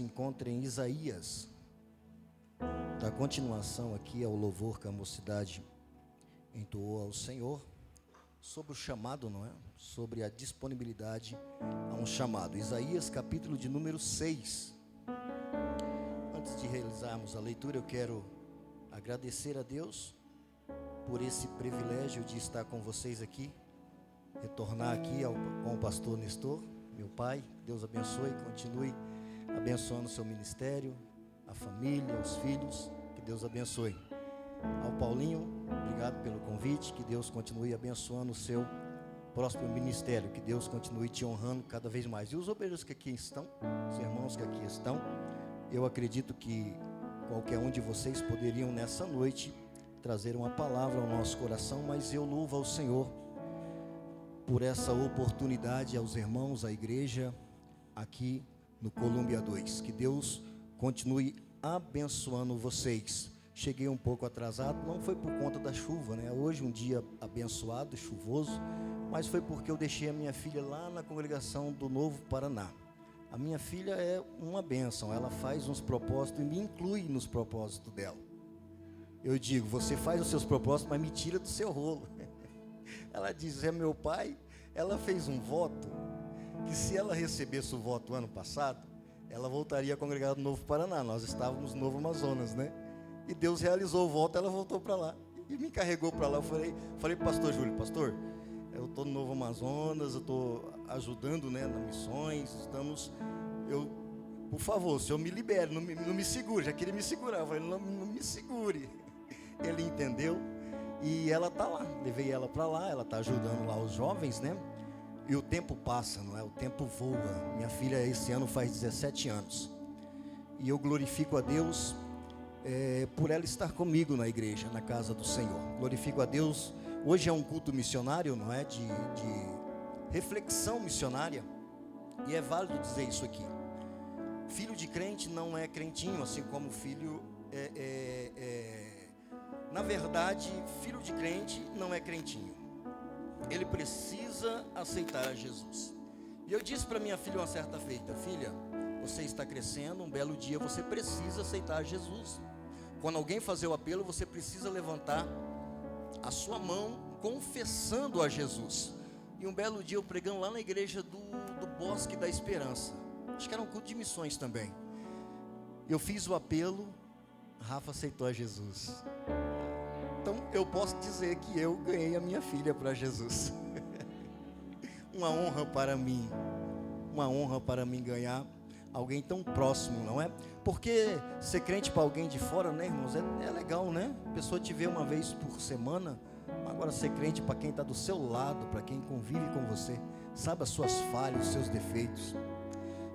se encontra em Isaías, da continuação aqui ao louvor que a mocidade entoou ao Senhor, sobre o chamado, não é? Sobre a disponibilidade a um chamado. Isaías, capítulo de número 6. Antes de realizarmos a leitura, eu quero agradecer a Deus por esse privilégio de estar com vocês aqui, retornar aqui com o pastor Nestor, meu pai. Deus abençoe e continue abençoando o seu ministério, a família, os filhos, que Deus abençoe. Ao Paulinho, obrigado pelo convite, que Deus continue abençoando o seu próximo ministério, que Deus continue te honrando cada vez mais. E os obreiros que aqui estão, os irmãos que aqui estão, eu acredito que qualquer um de vocês poderiam nessa noite trazer uma palavra ao nosso coração, mas eu louvo ao Senhor por essa oportunidade, aos irmãos, à igreja aqui no Colômbia 2. Que Deus continue abençoando vocês. Cheguei um pouco atrasado, não foi por conta da chuva, né? Hoje um dia abençoado, chuvoso, mas foi porque eu deixei a minha filha lá na congregação do Novo Paraná. A minha filha é uma bênção, ela faz uns propósitos e me inclui nos propósitos dela. Eu digo, você faz os seus propósitos, mas me tira do seu rolo. Ela diz, é meu pai, ela fez um voto, que se ela recebesse o voto ano passado, ela voltaria a congregar no Novo Paraná. Nós estávamos no Novo Amazonas, né? E Deus realizou o voto, ela voltou para lá. E me carregou para lá. Eu falei para o pastor Júlio, pastor, eu estou no Novo Amazonas, eu estou ajudando, né, nas missões, por favor, o senhor me libere, não me segure. Já queria me segurar, eu falei, não me segure. Ele entendeu e ela está lá. Levei ela para lá, ela está ajudando lá os jovens, né? E o tempo passa, não é? O tempo voa. Minha filha esse ano faz 17 anos. E eu glorifico a Deus por ela estar comigo na igreja, na casa do Senhor. Glorifico a Deus. Hoje é um culto missionário, não é? De reflexão missionária. E é válido dizer isso aqui. Filho de crente não é crentinho, assim como filho na verdade, filho de crente não é crentinho. Ele precisa aceitar a Jesus. E eu disse para minha filha uma certa feita, filha, você está crescendo, um belo dia você precisa aceitar a Jesus. Quando alguém fazer o apelo, você precisa levantar a sua mão confessando a Jesus. E um belo dia eu pregando lá na igreja do Bosque da Esperança. Acho que era um culto de missões também. Eu fiz o apelo, Rafa aceitou a Jesus. Então eu posso dizer que eu ganhei a minha filha para Jesus. Uma honra para mim. Uma honra para mim ganhar alguém tão próximo, não é? Porque ser crente para alguém de fora, né, irmãos, é legal, né? A pessoa te vê uma vez por semana. Agora ser crente para quem está do seu lado, para quem convive com você, sabe as suas falhas, os seus defeitos,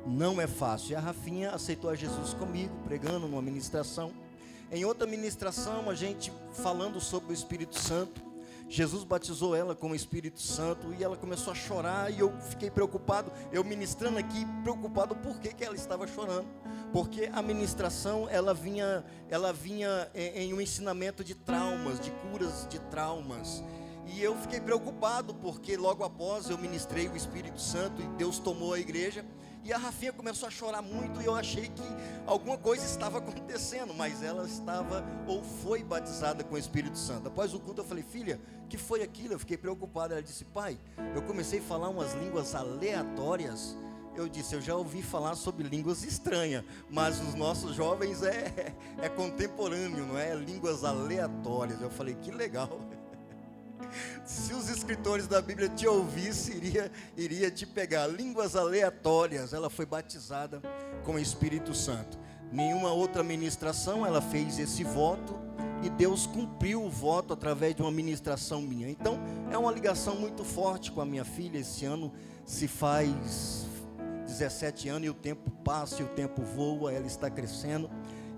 não é fácil. E a Rafinha aceitou a Jesus comigo, pregando numa ministração. Em outra ministração, a gente falando sobre o Espírito Santo, Jesus batizou ela com o Espírito Santo e ela começou a chorar e eu fiquei preocupado, eu ministrando aqui, preocupado por que ela estava chorando. Porque a ministração, ela vinha em um ensinamento de traumas, de curas de traumas. E eu fiquei preocupado, porque logo após eu ministrei o Espírito Santo e Deus tomou a igreja. E a Rafinha começou a chorar muito e eu achei que alguma coisa estava acontecendo, mas ela estava ou foi batizada com o Espírito Santo. Após o culto eu falei, filha, que foi aquilo? Eu fiquei preocupado. Ela disse, pai, eu comecei a falar umas línguas aleatórias. Eu disse, eu já ouvi falar sobre línguas estranhas, mas os nossos jovens é contemporâneo, não é? Línguas aleatórias. Eu falei, que legal. Se os escritores da Bíblia te ouvissem, iria te pegar. Línguas aleatórias. Ela foi batizada com o Espírito Santo. Nenhuma outra ministração ela fez esse voto e Deus cumpriu o voto através de uma ministração minha. Então é uma ligação muito forte com a minha filha. Esse ano se faz 17 anos e o tempo passa e o tempo voa, ela está crescendo.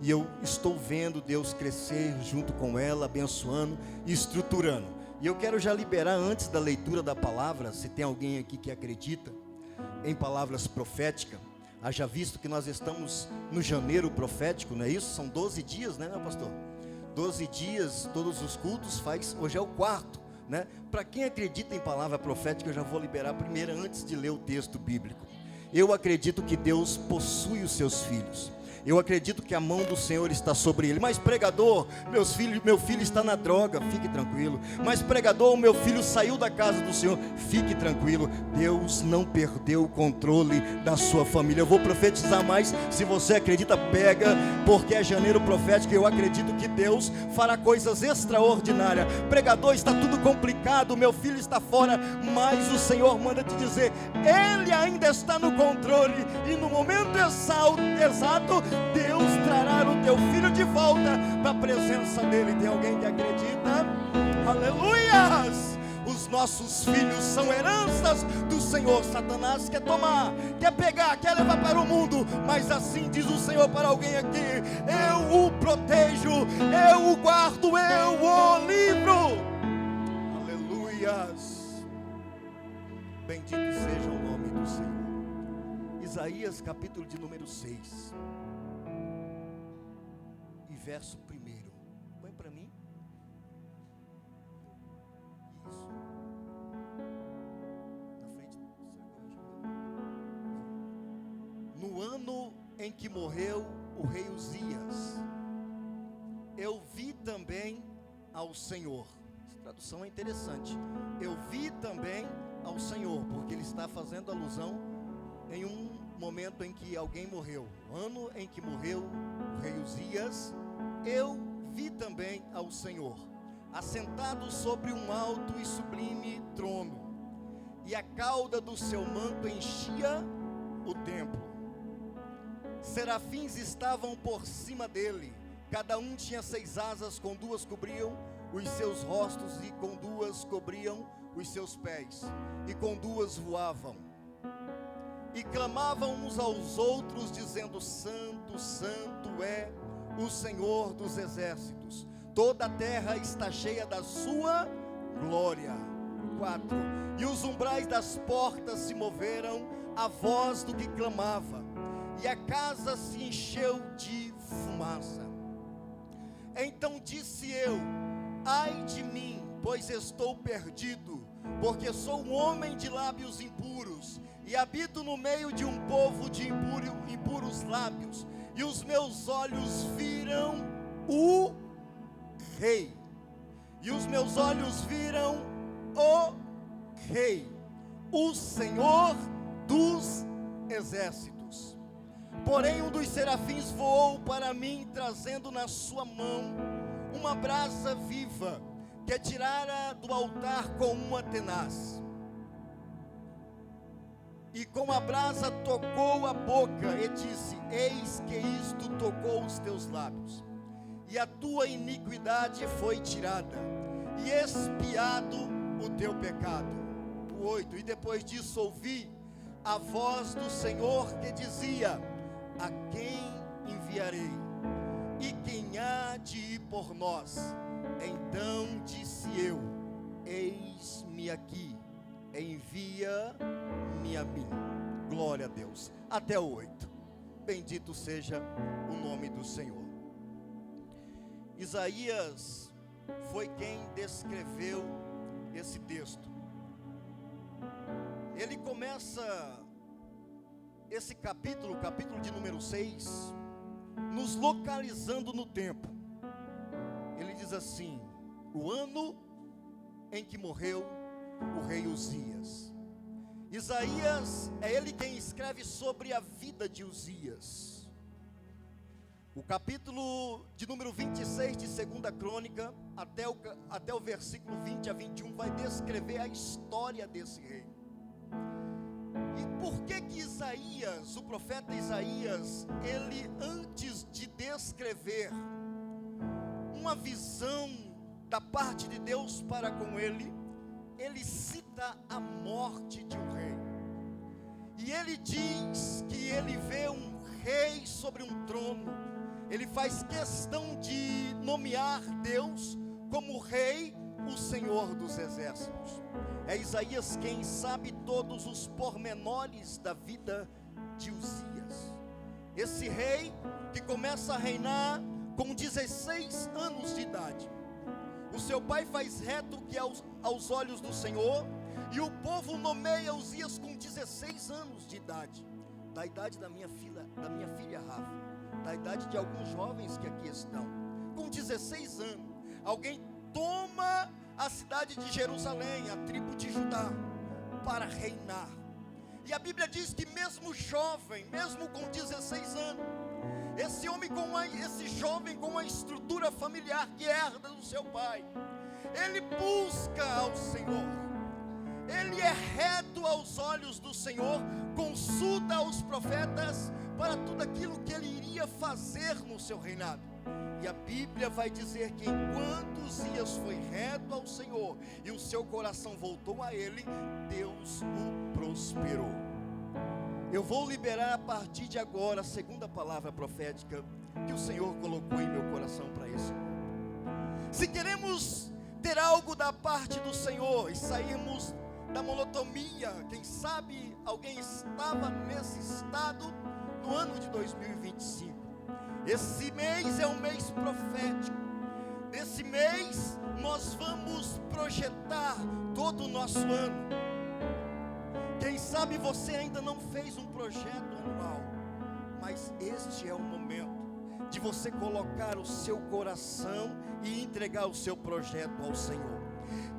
E eu estou vendo Deus crescer junto com ela, abençoando e estruturando. E eu quero já liberar antes da leitura da palavra, se tem alguém aqui que acredita em palavras proféticas, haja visto que nós estamos no janeiro profético, não é isso? São 12 dias, né, pastor? 12 dias, todos os cultos hoje é o quarto, né? Para quem acredita em palavra profética, eu já vou liberar primeiro antes de ler o texto bíblico. Eu acredito que Deus possui os seus filhos. Eu acredito que a mão do Senhor está sobre ele. Mas pregador, meu filho está na droga, fique tranquilo. Mas pregador, meu filho saiu da casa do Senhor, fique tranquilo. Deus não perdeu o controle da sua família. Eu vou profetizar mais. Se você acredita, pega, porque é janeiro profético. Eu acredito que Deus fará coisas extraordinárias. Pregador, está tudo complicado, meu filho está fora, mas o Senhor manda te dizer, Ele ainda está no controle. E no momento exato, Deus trará o teu filho de volta para a presença dele. Tem alguém que acredita? Aleluias! Os nossos filhos são heranças do Senhor. Satanás quer tomar, quer pegar, quer levar para o mundo, mas assim diz o Senhor para alguém aqui: eu o protejo, eu o guardo, eu o livro. Aleluias! Bendito seja o nome do Senhor. Isaías capítulo de número 6 e verso 1. Põe para mim. Isso. Na frente. No ano em que morreu o rei Uzias, eu vi também ao Senhor. Essa tradução é interessante. Eu vi também ao Senhor, porque ele está fazendo alusão em um momento em que alguém morreu. O ano em que morreu o rei Uzias, eu vi também ao Senhor, assentado sobre um alto e sublime trono, e a cauda do seu manto enchia o templo. Serafins estavam por cima dele, cada um tinha 6 asas, com 2 cobriam os seus rostos, e com 2 cobriam os seus pés, e com 2 voavam. E clamavam uns aos outros, dizendo: Santo, Santo é o Senhor dos exércitos, toda a terra está cheia da sua glória. 4. E os umbrais das portas se moveram à voz do que clamava, e a casa se encheu de fumaça. Então disse eu: ai de mim, pois estou perdido, porque sou um homem de lábios impuros, e habito no meio de um povo de impuros lábios, e os meus olhos viram o Rei, e os meus olhos viram o Rei, o Senhor dos exércitos. Porém um dos serafins voou para mim, trazendo na sua mão uma brasa viva, que tirara do altar com uma tenaz. E com a brasa tocou a boca e disse: eis que isto tocou os teus lábios, e a tua iniquidade foi tirada, e expiado o teu pecado. 8. E depois disso ouvi a voz do Senhor que dizia: a quem enviarei? E quem há de ir por nós? Então disse eu: eis-me aqui, envia-me a mim. Glória a Deus. Até o 8. Bendito seja o nome do Senhor. Isaías foi quem descreveu esse texto. Ele começa esse capítulo, o capítulo de número 6, nos localizando no tempo. Ele diz assim: o ano em que morreu o rei Uzias. Isaías é ele quem escreve sobre a vida de Uzias. O capítulo de número 26 de 2 Crônica, até o versículo 20 a 21, vai descrever a história desse rei. E por que Isaías, o profeta Isaías, ele, antes de descrever uma visão da parte de Deus para com ele, ele cita a morte de um rei. E ele diz que ele vê um rei sobre um trono. Ele faz questão de nomear Deus como rei, o Senhor dos exércitos. É Isaías quem sabe todos os pormenores da vida de Uzias. Esse rei que começa a reinar com 16 anos de idade. O seu pai faz reto que aos olhos do Senhor, e o povo nomeia Uzias com 16 anos de idade. da idade da minha filha Rafa, da idade de alguns jovens que aqui estão, com 16 anos, alguém toma a cidade de Jerusalém, a tribo de Judá, para reinar. E a Bíblia diz que mesmo jovem, mesmo com 16 anos, esse jovem com uma estrutura familiar que herda do seu pai, ele busca ao Senhor, ele é reto aos olhos do Senhor, consulta os profetas para tudo aquilo que ele iria fazer no seu reinado. E a Bíblia vai dizer que enquanto Uzias foi reto ao Senhor e o seu coração voltou a ele, Deus o prosperou. Eu vou liberar a partir de agora a segunda palavra profética que o Senhor colocou em meu coração para esse momento. Se queremos ter algo da parte do Senhor e sairmos da monotonia, quem sabe alguém estava nesse estado no ano de 2025. Esse mês é um mês profético. Nesse mês nós vamos projetar todo o nosso ano. Quem sabe você ainda não fez um projeto anual, mas este é o momento de você colocar o seu coração e entregar o seu projeto ao Senhor.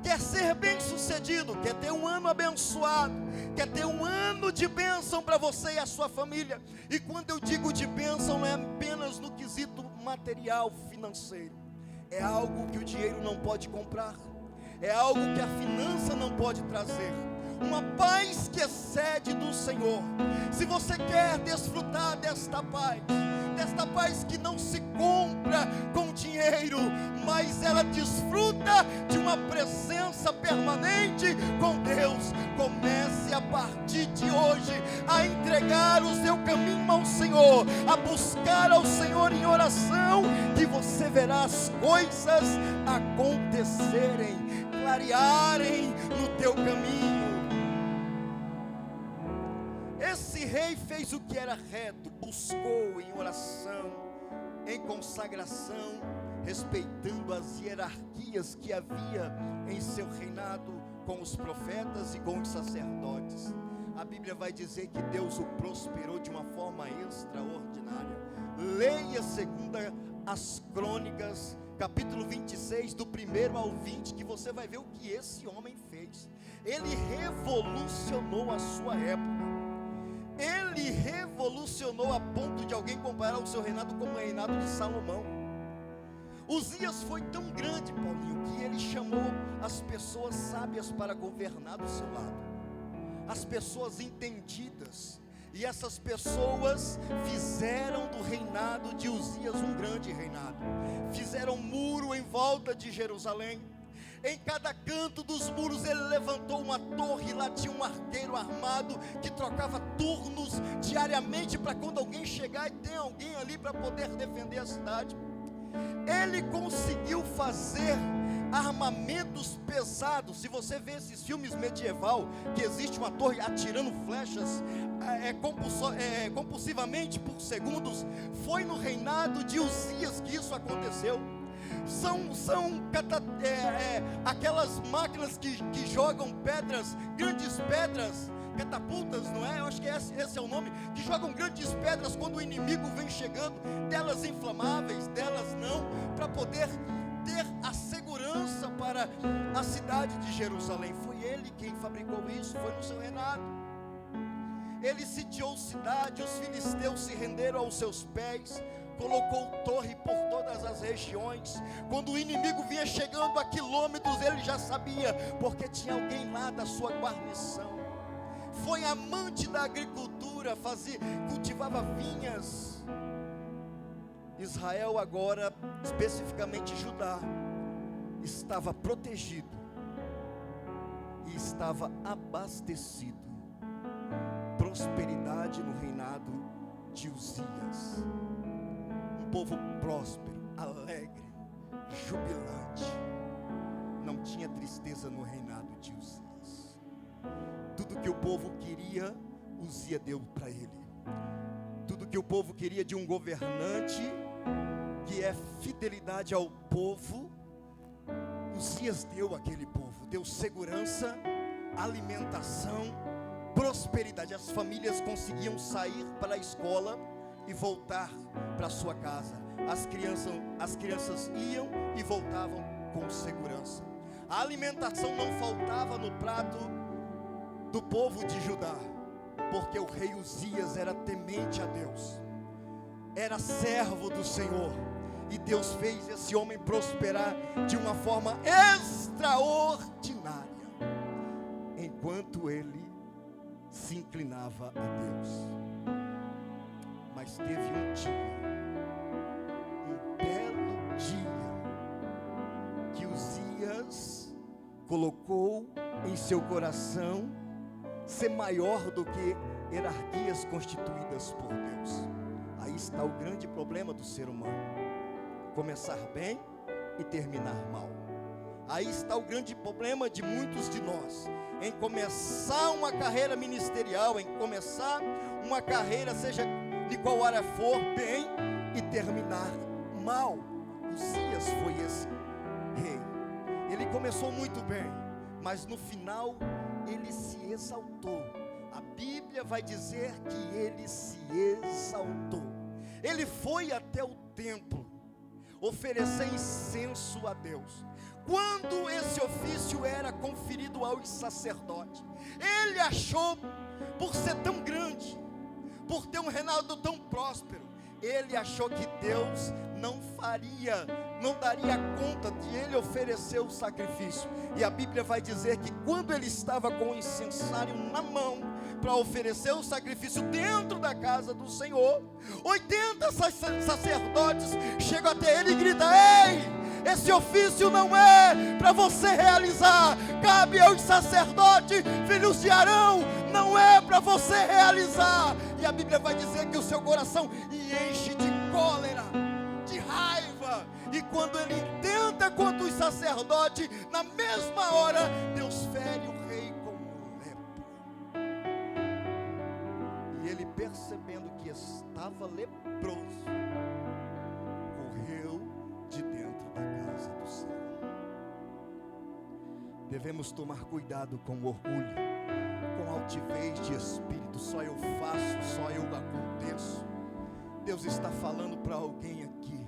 Quer ser bem sucedido, quer ter um ano abençoado, quer ter um ano de bênção para você e a sua família. E quando eu digo de bênção, não é apenas no quesito material, financeiro. É algo que o dinheiro não pode comprar, é algo que a finança não pode trazer. Uma paz que excede do Senhor. Se você quer desfrutar desta paz que não se compra com dinheiro, mas ela desfruta de uma presença permanente com Deus, comece a partir de hoje a entregar o seu caminho ao Senhor, a buscar ao Senhor em oração, que você verá as coisas acontecerem, clarearem no teu caminho. Esse rei fez o que era reto, buscou em oração, em consagração, respeitando as hierarquias que havia em seu reinado com os profetas e com os sacerdotes. A Bíblia vai dizer que Deus o prosperou de uma forma extraordinária. Leia segunda as Crônicas, capítulo 26, do 1 ao 20, que você vai ver o que esse homem fez. Ele revolucionou a sua época. Ele revolucionou a ponto de alguém comparar o seu reinado com o reinado de Salomão. Uzias foi tão grande, Paulinho, que ele chamou as pessoas sábias para governar do seu lado, as pessoas entendidas, e essas pessoas fizeram do reinado de Uzias um grande reinado. Fizeram muro em volta de Jerusalém. Em cada canto dos muros ele levantou uma torre. Lá tinha um arqueiro armado que trocava turnos diariamente para quando alguém chegar e tem alguém ali para poder defender a cidade. Ele conseguiu fazer armamentos pesados. Se você vê esses filmes medieval, que existe uma torre atirando flechas compulsivamente por segundos, foi no reinado de Uzias que isso aconteceu. São aquelas máquinas que jogam pedras, grandes pedras, catapultas, não é? Eu acho que esse é o nome, que jogam grandes pedras quando o inimigo vem chegando, delas inflamáveis, delas não, para poder ter a segurança para a cidade de Jerusalém. Foi ele quem fabricou isso, foi no seu reinado. Ele sitiou cidade, os filisteus se renderam aos seus pés, colocou torre por todas as regiões. Quando o inimigo vinha chegando a quilômetros, ele já sabia, porque tinha alguém lá da sua guarnição. Foi amante da agricultura, cultivava vinhas. Israel agora, especificamente Judá, estava protegido e estava abastecido. Prosperidade no reinado de Uzias. Um povo próspero, alegre, jubilante. Não tinha tristeza no reinado de Uzias. Tudo que o povo queria, Uzias deu para ele. Tudo que o povo queria de um governante, que é fidelidade ao povo, Uzias deu àquele povo. Deu segurança, alimentação, prosperidade. As famílias conseguiam sair para a escola e voltar para sua casa. As crianças iam e voltavam com segurança. A alimentação não faltava no prato do povo de Judá, porque o rei Uzias era temente a Deus, era servo do Senhor, e Deus fez esse homem prosperar de uma forma extraordinária, enquanto ele se inclinava a Deus. Mas teve um belo dia, que Uzias colocou em seu coração ser maior do que hierarquias constituídas por Deus. Aí está o grande problema do ser humano: começar bem e terminar mal. Aí está o grande problema de muitos de nós, em começar uma carreira ministerial, em começar uma carreira, seja de qual área for, bem, e terminar mal. Uzias foi esse rei. Ele começou muito bem, mas no final ele se exaltou. A Bíblia vai dizer que ele se exaltou. Ele foi até o templo oferecer incenso a Deus. Quando esse ofício era conferido aos sacerdotes, ele achou, por ser tão grande, por ter um reinado tão próspero, ele achou que Deus não daria conta de ele oferecer o sacrifício. E a Bíblia vai dizer que quando ele estava com o incensário na mão para oferecer o sacrifício dentro da casa do Senhor, 80 sacerdotes chegam até ele e gritam: ei, esse ofício não é para você realizar, cabe aos sacerdotes, filhos de Arão, não é para você realizar. E a Bíblia vai dizer que o seu coração enche de cólera, de raiva, e quando ele tenta contra os sacerdotes, na mesma hora Deus fere o rei com lepra. E ele, percebendo que estava leproso, correu de dentro da casa do Senhor. Devemos tomar cuidado com o orgulho, com altivez de espírito. Só eu faço, só eu aconteço. Deus está falando para alguém aqui,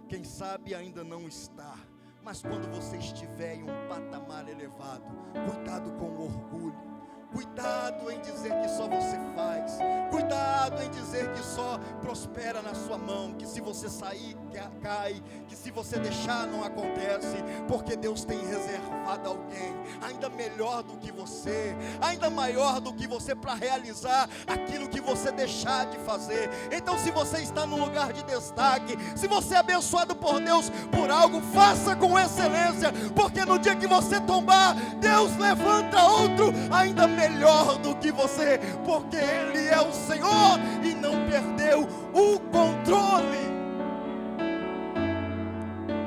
quem sabe ainda não está, mas quando você estiver em um patamar elevado, cuidado com o orgulho. Cuidado em dizer que só você faz. Cuidado em dizer que só prospera na sua mão, que se você sair, cai, que se você deixar, não acontece, porque Deus tem reservado alguém ainda melhor do que você, ainda maior do que você, para realizar aquilo que você deixar de fazer. Então, se você está num lugar de destaque, se você é abençoado por Deus por algo, faça com excelência, porque no dia que você tombar, Deus levanta outro ainda melhor do que você, porque Ele é o Senhor e não perdeu o controle.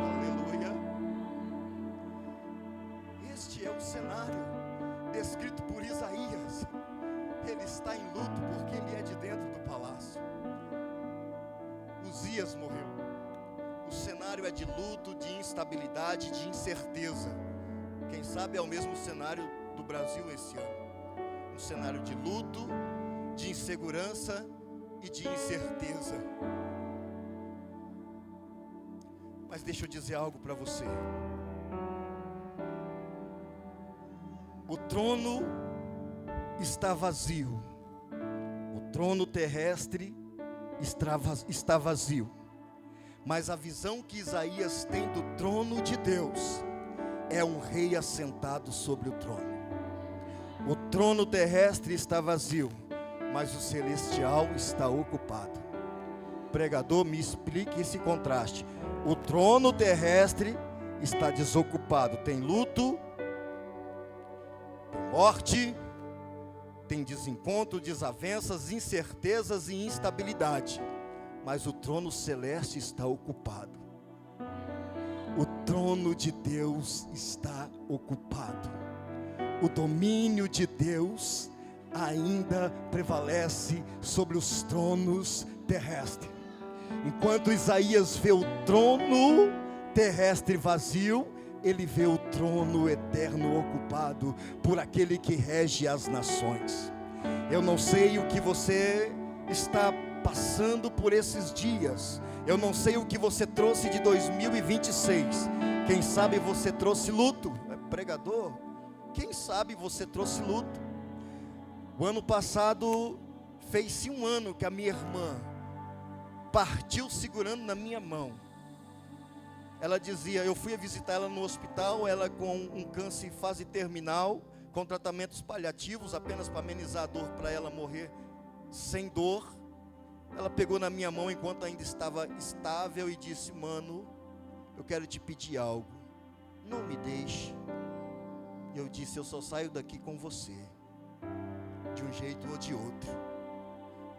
Aleluia. Este é o cenário descrito por Isaías. Ele está em luto porque ele é de dentro do palácio. Uzias morreu. O cenário é de luto, de instabilidade, de incerteza. Quem sabe é o mesmo cenário do Brasil esse ano. Um cenário de luto, de insegurança e de incerteza. Mas deixa eu dizer algo para você. O trono está vazio. O trono terrestre está vazio. Mas a visão que Isaías tem do trono de Deus é um rei assentado sobre o trono. O trono terrestre está vazio, mas o celestial está ocupado. Pregador, me explique esse contraste. O trono terrestre está desocupado. Tem luto, tem morte, tem desencontro, desavenças, incertezas e instabilidade. Mas o trono celeste está ocupado. O trono de Deus está ocupado. O domínio de Deus ainda prevalece sobre os tronos terrestres. Enquanto Isaías vê o trono terrestre vazio, ele vê o trono eterno ocupado por aquele que rege as nações. Eu não sei o que você está passando por esses dias. Eu não sei o que você trouxe de 2026. Quem sabe você trouxe luto. Pregador, quem sabe você trouxe luto. O ano passado fez-se um ano que a minha irmã partiu segurando na minha mão. Ela dizia, eu fui visitar ela no hospital, ela com um câncer em fase terminal, com tratamentos paliativos, apenas para amenizar a dor, para ela morrer sem dor. Ela pegou na minha mão enquanto ainda estava estável e disse, mano, eu quero te pedir algo, não me deixe. E eu disse, eu só saio daqui com você, de um jeito ou de outro.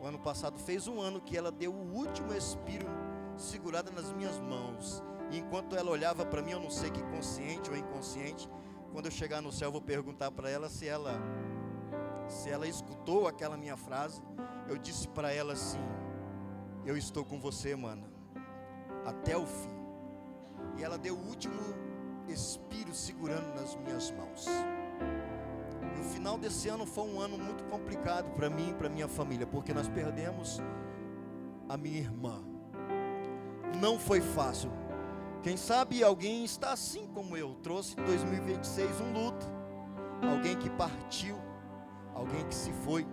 O ano passado fez um ano que ela deu o último respiro segurada nas minhas mãos. E enquanto ela olhava para mim, eu não sei que consciente ou inconsciente, quando eu chegar no céu eu vou perguntar para ela se ela escutou aquela minha frase. Eu disse para ela assim, eu estou com você, mana, até o fim. E ela deu o último respiro segurando nas minhas mãos. E o final desse ano foi um ano muito complicado para mim e para minha família, porque nós perdemos a minha irmã. Não foi fácil. Quem sabe alguém está assim como eu, trouxe em 2026 um luto, alguém que partiu, alguém que se foi.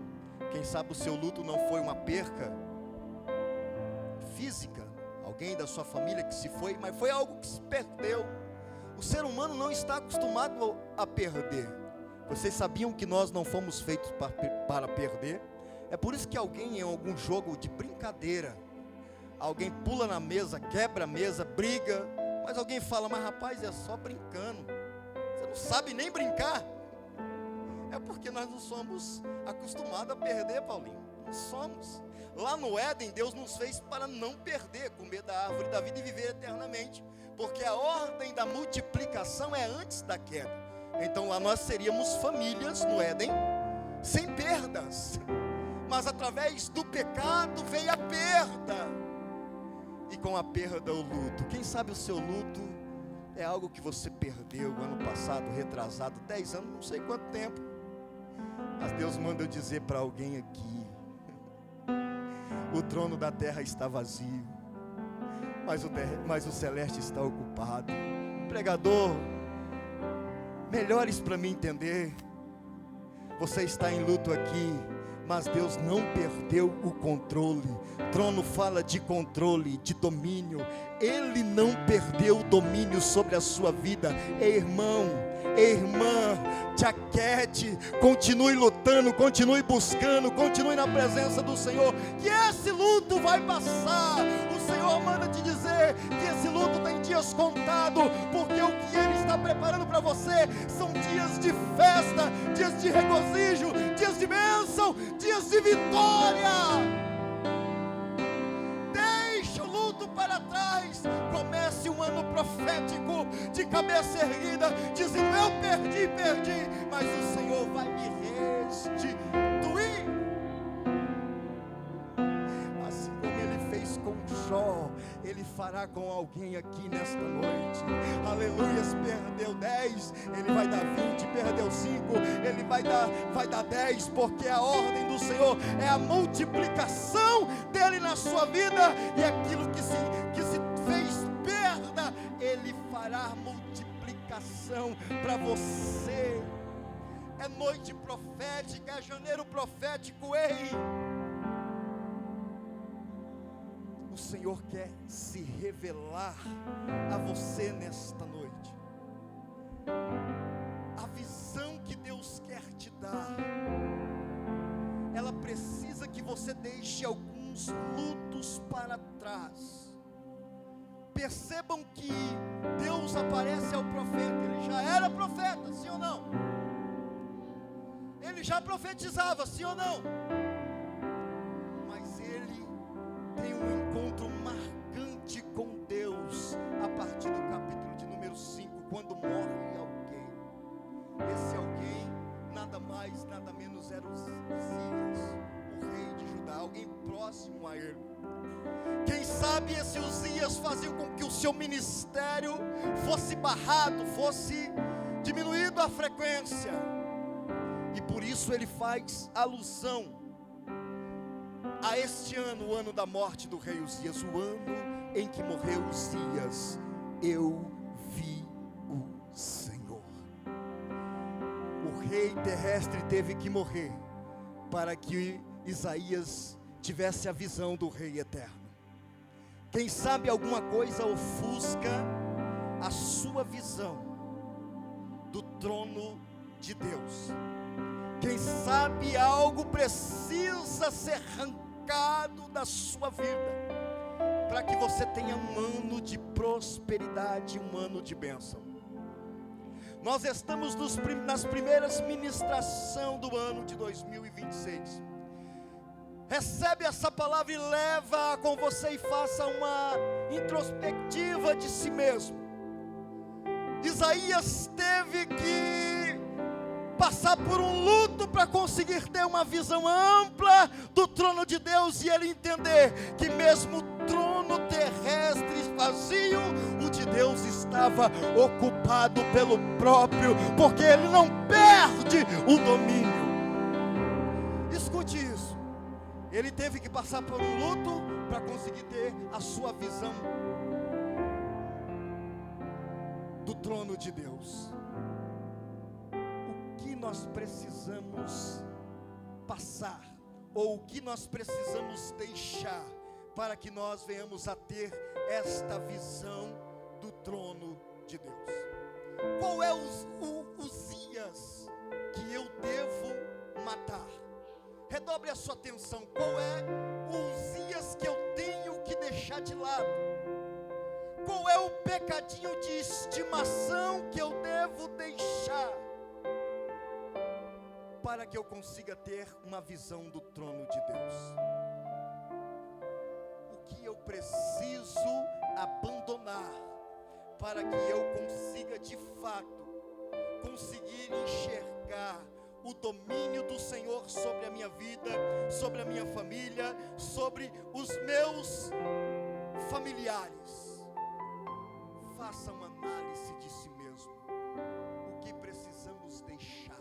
Quem sabe o seu luto não foi uma perca física, alguém da sua família que se foi, mas foi algo que se perdeu. O ser humano não está acostumado a perder. Vocês sabiam que nós não fomos feitos para perder? É por isso que alguém em algum jogo de brincadeira, alguém pula na mesa, quebra a mesa, briga, mas alguém fala, mas rapaz, é só brincando, você não sabe nem brincar. É porque nós não somos acostumados a perder, Paulinho. Não somos. Lá no Éden, Deus nos fez para não perder, comer da árvore da vida e viver eternamente. Porque a ordem da multiplicação é antes da queda. Então lá nós seríamos famílias no Éden, sem perdas. Mas através do pecado veio a perda. E com a perda o luto. Quem sabe o seu luto é algo que você perdeu ano passado, retrasado, 10 anos, não sei quanto tempo. Mas Deus manda eu dizer para alguém aqui, o trono da terra está vazio, mas o celeste está ocupado. Pregador, melhores para mim entender, você está em luto aqui, mas Deus não perdeu o controle. Trono fala de controle, de domínio. Ele não perdeu o domínio sobre a sua vida. Irmão, irmã, te aquiete, continue lutando, continue buscando, continue na presença do Senhor, que esse luto vai passar. O Senhor manda te dizer que esse luto tem dias contados, porque o que Ele está preparando para você são dias de festa, dias de regozijo, dias de bênção, dias de vitória. Deixe o luto para trás, comece um ano profético, de cabeça erguida, dizendo, eu perdi, mas o Senhor vai me restituir, assim como Ele fez com Jó, Ele fará com alguém aqui nesta noite. Aleluias, perdeu 10, Ele vai dar 20, perdeu 5, Ele vai dar 10, porque a ordem do Senhor é a multiplicação dEle na sua vida, e aquilo que se fez perda, Ele fará multiplicação para você. É noite profética, é janeiro profético, ei! O Senhor quer se revelar a você nesta noite. A visão que Deus quer te dar, ela precisa que você deixe alguns lutos para trás. Percebam que Deus aparece ao profeta. Ele já era profeta, sim ou não? Ele já profetizava, sim ou não? Mas ele tem um encontro marcante com Deus a partir do capítulo de número 5, quando morre alguém. Esse alguém, nada mais, nada menos, era Uzias, o rei de Judá, alguém próximo a ele. Quem sabe esse Uzias fazia com que o seu ministério fosse barrado, fosse diminuído a frequência. E por isso ele faz alusão a este ano, o ano da morte do rei Uzias, o ano em que morreu Uzias. Eu vi o Senhor. O rei terrestre teve que morrer para que Isaías tivesse a visão do rei eterno. Quem sabe alguma coisa ofusca a sua visão do trono de Deus. Quem sabe algo precisa ser arrancado da sua vida, para que você tenha um ano de prosperidade, um ano de bênção. Nós estamos nas primeiras ministrações do ano de 2026. Recebe essa palavra e leva com você e faça uma introspectiva de si mesmo. Isaías teve que passar por um luto para conseguir ter uma visão ampla do trono de Deus e ele entender que mesmo o trono terrestre vazio, o de Deus estava ocupado pelo próprio, porque ele não perde o domínio. Escute isso. Ele teve que passar por um luto para conseguir ter a sua visão do trono de Deus. O que nós precisamos passar, ou o que nós precisamos deixar, para que nós venhamos a ter esta visão do trono de Deus? Qual é o Uzias que eu devo matar? Redobre a sua atenção. Qual é o Uzias que eu tenho que deixar de lado? Qual é o pecadinho de estimação que eu devo deixar, para que eu consiga ter uma visão do trono de Deus? O que eu preciso abandonar, para que eu consiga de fato conseguir enxergar o domínio do Senhor sobre a minha vida, sobre a minha família, sobre os meus familiares? Faça uma análise de si mesmo. O que precisamos deixar?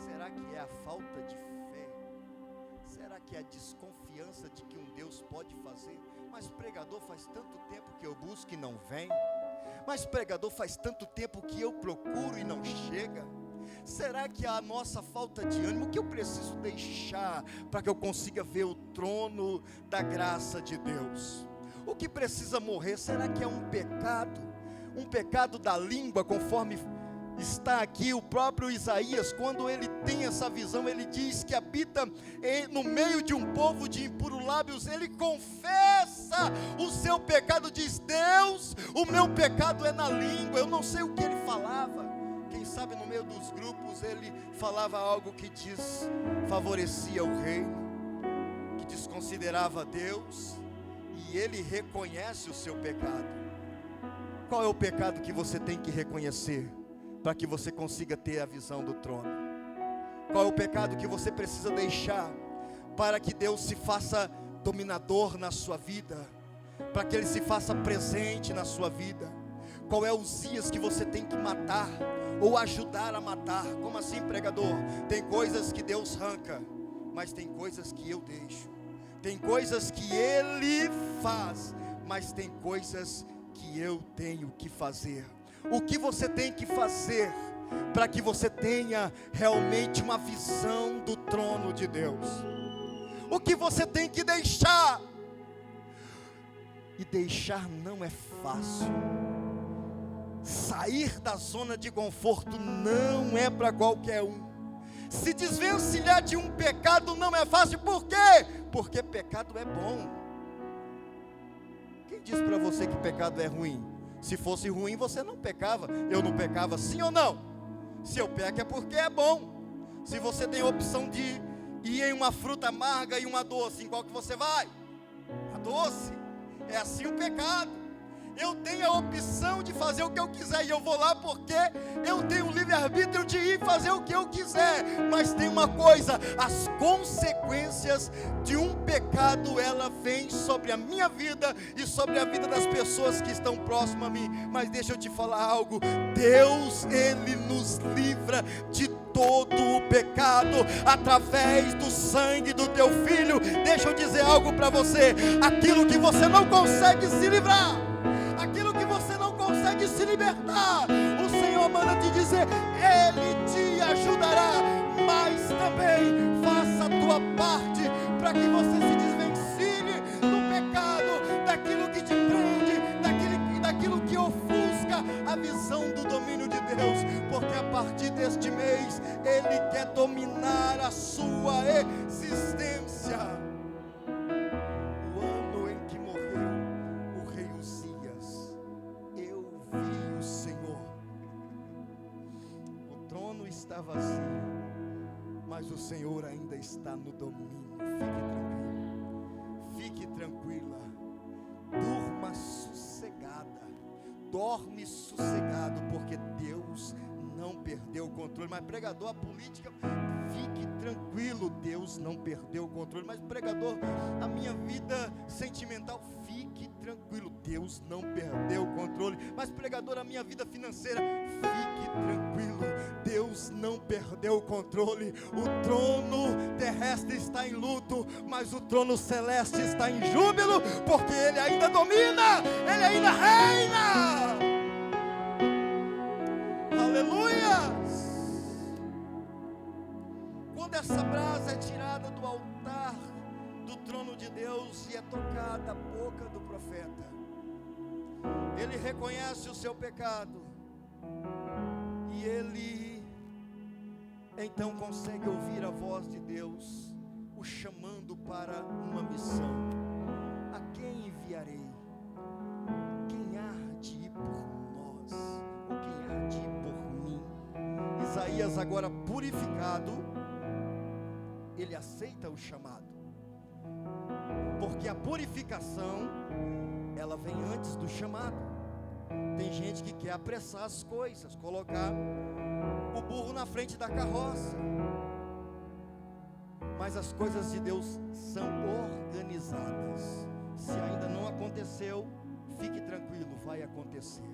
Será que é a falta de fé? Será que é a desconfiança de que um Deus pode fazer? Mas pregador, faz tanto tempo que eu busco e não vem. Mas pregador, faz tanto tempo que eu procuro e não chega. Será que é a nossa falta de ânimo? O que eu preciso deixar para que eu consiga ver o trono da graça de Deus? O que precisa morrer? Será que é um pecado? Um pecado da língua, conforme está aqui o próprio Isaías, quando ele tem essa visão, ele diz que habita no meio de um povo de impuros lábios. Ele confessa o seu pecado, diz: Deus, o meu pecado é na língua. Eu não sei o que ele falava. Quem sabe no meio dos grupos ele falava algo que desfavorecia o reino, que desconsiderava Deus, e ele reconhece o seu pecado. Qual é o pecado que você tem que reconhecer, para que você consiga ter a visão do trono? Qual é o pecado que você precisa deixar, para que Deus se faça dominador na sua vida, para que Ele se faça presente na sua vida? Qual é o Uzias que você tem que matar, ou ajudar a matar? Como assim, pregador? Tem coisas que Deus arranca, mas tem coisas que eu deixo. Tem coisas que Ele faz, mas tem coisas que eu tenho que fazer. O que você tem que fazer para que você tenha realmente uma visão do trono de Deus? O que você tem que deixar? E deixar não é fácil. Sair da zona de conforto não é para qualquer um. Se desvencilhar de um pecado não é fácil. Por quê? Porque pecado é bom. Quem disse para você que pecado é ruim? Se fosse ruim você não pecava. Eu não pecava, sim ou não? Se eu peco é porque é bom. Se você tem a opção de ir em uma fruta amarga e uma doce, em qual que você vai? A doce. É assim o pecado. Eu tenho a opção de fazer o que eu quiser, e eu vou lá porque eu tenho o livre-arbítrio de ir fazer o que eu quiser. Mas tem uma coisa: as consequências de um pecado, ela vem sobre a minha vida e sobre a vida das pessoas que estão próximas a mim. Mas deixa eu te falar algo: Deus, Ele nos livra de todo o pecado através do sangue do teu filho. Deixa eu dizer algo para você: aquilo que você não consegue se livrar, aquilo que você não consegue se libertar, o Senhor manda te dizer, Ele te ajudará, mas também faça a tua parte para que você se desvencilhe do pecado, daquilo que te prende, daquilo que ofusca a visão do domínio de Deus, porque a partir deste mês Ele quer dominar a sua existência. O ano em que morreu o rei Uzias, eu vi o Senhor. O trono está vazio, mas o Senhor ainda está no domínio. Fique tranquila, durma sossegada, dorme sossegado, porque Deus não perdeu o controle. Mas pregador, a política, fique tranquilo, Deus não perdeu o controle. Mas pregador, a minha vida sentimental, fique tranquilo, Deus não perdeu o controle. Mas pregador, a minha vida financeira, fique tranquilo, Deus não perdeu o controle. O trono terrestre está em luto, mas o trono celeste está em júbilo, porque Ele ainda domina, Ele ainda reina. Aleluias! Quando essa brasa é tirada do altar do trono de Deus e é tocada a boca do profeta, ele reconhece o seu pecado e ele então consegue ouvir a voz de Deus o chamando para uma missão. A quem enviarei? Quem há de ir por nós? Ou quem há de ir por mim? Isaías, agora purificado, ele aceita o chamado, porque a purificação, ela vem antes do chamado. Tem gente que quer apressar as coisas, colocar o burro na frente da carroça, mas as coisas de Deus são organizadas. Se ainda não aconteceu, fique tranquilo, vai acontecer.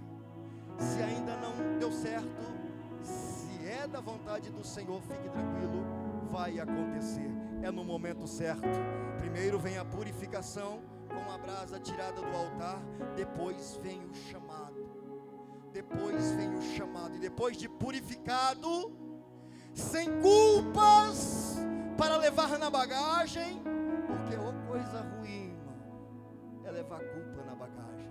Se ainda não deu certo, se é da vontade do Senhor, fique tranquilo, vai acontecer. É no momento certo. Primeiro vem a purificação, com a brasa tirada do altar, depois vem o chamado. Depois vem o chamado, e depois de purificado, sem culpas para levar na bagagem, porque coisa ruim, irmão, é levar culpa na bagagem.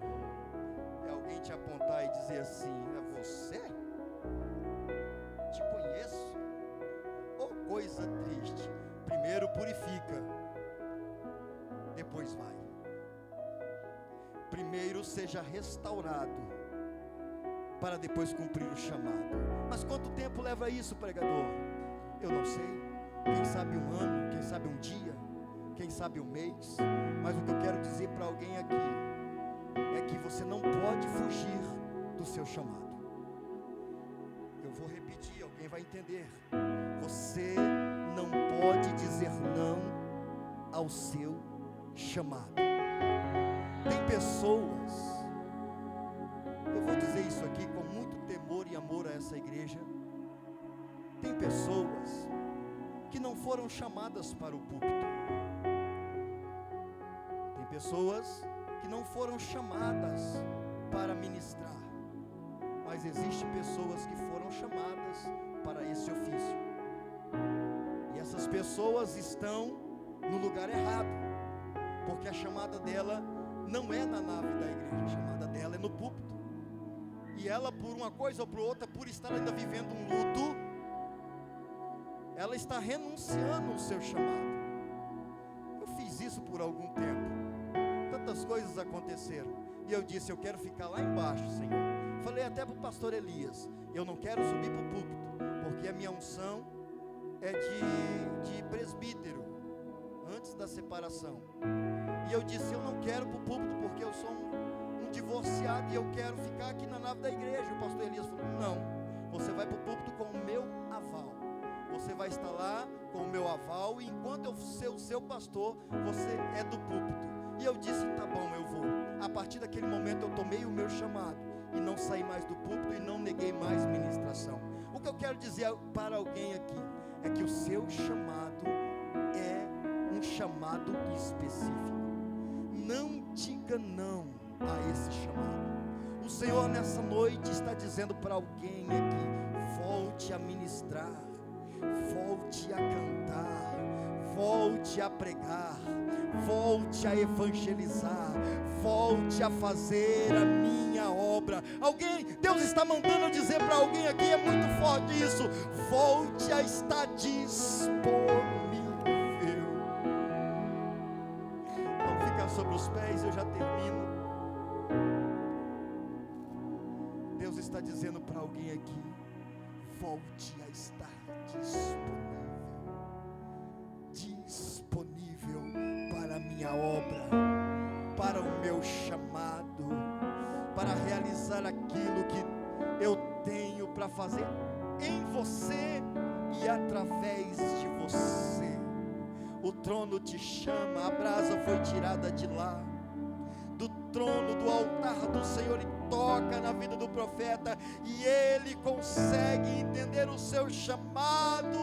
É alguém te apontar e dizer assim: é você? Te conheço? Coisa triste. Primeiro purifica, depois vai. Primeiro seja restaurado, para depois cumprir o chamado. Mas quanto tempo leva isso, pregador? Eu não sei. Quem sabe um ano, quem sabe um dia, quem sabe um mês. Mas o que eu quero dizer para alguém aqui é que você não pode fugir do seu chamado. Eu vou repetir, alguém vai entender. Você não pode dizer não ao seu chamado. Tem pessoas, eu vou dizer isso aqui com muito temor e amor a essa igreja. Tem pessoas que não foram chamadas para o púlpito. Tem pessoas que não foram chamadas para ministrar. Mas existem pessoas que foram chamadas para esse ofício. E essas pessoas estão no lugar errado, porque a chamada dela não é na nave da igreja, a chamada dela é no púlpito. E ela, por uma coisa ou por outra, por estar ainda vivendo um luto, ela está renunciando ao seu chamado. Eu fiz isso por algum tempo. Tantas coisas aconteceram. E eu disse: eu quero ficar lá embaixo, Senhor. Falei até para o pastor Elias: eu não quero subir para o púlpito, porque a minha unção é de presbítero, antes da separação. E eu disse: eu não quero para o púlpito, porque eu sou um divorciado e eu quero ficar aqui na nave da igreja. O pastor Elias falou: não, você vai para o púlpito com o meu aval. Você vai estar lá com o meu aval, e enquanto eu ser o seu pastor, você é do púlpito. E eu disse: tá bom, eu vou. A partir daquele momento eu tomei o meu chamado e não saí mais do púlpito e não neguei mais ministração. O que eu quero dizer para alguém aqui é que o seu chamado é um chamado específico. Não diga não a esse chamado. O Senhor nessa noite está dizendo para alguém aqui: volte a ministrar, volte a cantar, volte a pregar, volte a evangelizar, volte a fazer a minha obra. Alguém, Deus está mandando dizer para alguém aqui, é muito forte isso: volte a estar disponível. Vamos ficar sobre os pés, eu já termino. Deus está dizendo para alguém aqui: volte a estar disponível para a minha obra, para o meu chamado, para realizar aquilo que eu tenho para fazer em você e através de você. O trono te chama, a brasa foi tirada de lá, do trono, do altar do Senhor, e toca na vida do profeta, e ele consegue entender o seu chamado.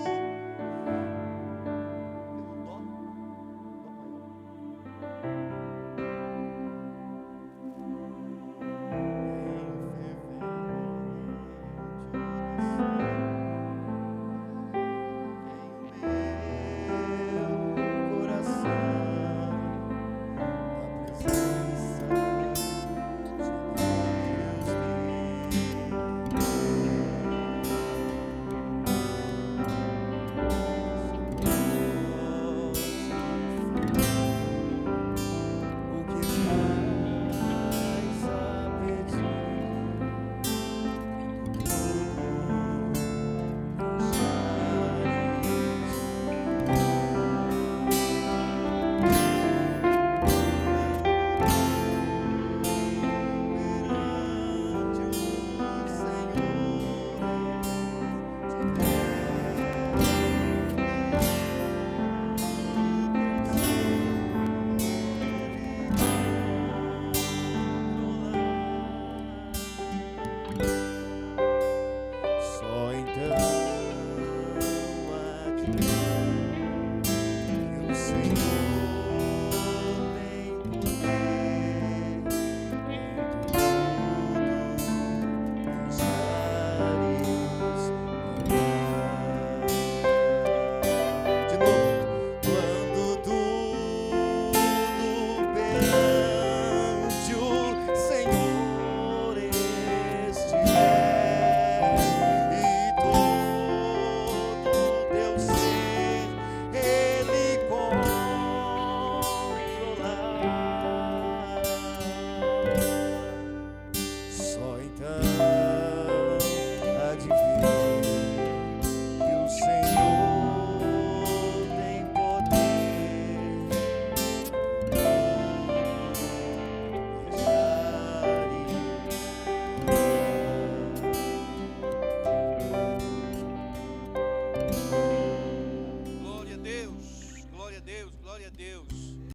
Glória a Deus.